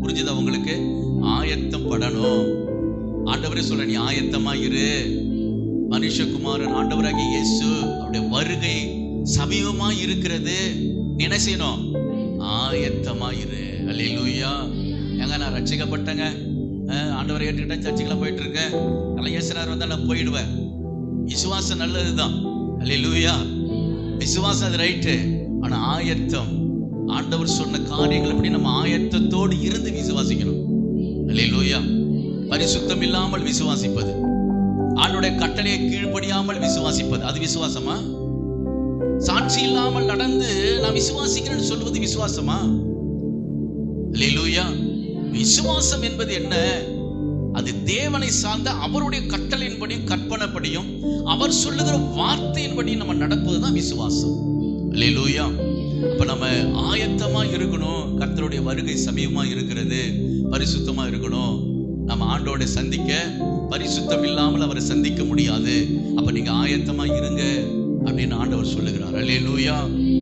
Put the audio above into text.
புரிஞ்சுதா உங்களுக்கு? ஆயத்தம் படணும். ஆண்டவரே சொல்ல, நீ ஆயத்தமா இரு. மனுஷகுமாரன் ஆண்டவராகிய இயேசு அவருடைய வருகை சமீபமா இருக்கிறது. நீ என்ன செய்யணும்? ஆயத்தமா இரு. அல்லேலூயா. ஏங்க, நான் ரட்சிக்கப்பட்டேங்க, ஆண்டவரை ஏற்றுக்கிட்டேன், சர்ச்சுக்கெல்லாம் போயிட்டு இருக்கேன், நல்லா இயேசுனார் வந்தா நான் போயிடுவேன். விசுவாசம் நல்லதுதான். அல்லேலூயா. விசுவாசம் அது ரைட்டு. ஆனா ஆயத்தம், ஆண்டவர் சொன்ன காரியங்கள் எப்படி நம்ம ஆயத்தத்தோடு இருந்து விசுவாசிக்கணும். அல்லேலூயா. பரிசுத்தம் இல்லாமல் விசுவாசிப்பது, ஆண்டவருடைய கட்டளையை கீழ்ப்படியாமல் விசுவாசிப்பது, அது விசுவாசமா? சாட்சி இல்லாமல் நடந்து நான் விசுவாசிக்கிறேன்னு சொல்வது விசுவாசமா? அல்லேலூயா. விசுவாசம் என்பது என்ன? அது தேவனை சார்ந்த அவருடைய கட்டளையின்படியும் கற்பனைப்படியும் அவர் சொல்லுகிற வார்த்தையின்படியும் நம்ம நடப்பதுதான் விசுவாசம். அல்லேலூயா. அப்ப நம்ம ஆயத்தமா இருக்கணும். கர்த்தருடைய வருகை சமீபமா இருக்கிறது. பரிசுத்தமா இருக்கணும். நம்ம ஆண்டோட சந்திக்க, பரிசுத்தம் இல்லாமல் அவரை சந்திக்க முடியாது. அப்ப நீங்க ஆயத்தமா இருங்க அப்படின்னு ஆண்டவர் சொல்லுகிறார். அல்லேலூயா.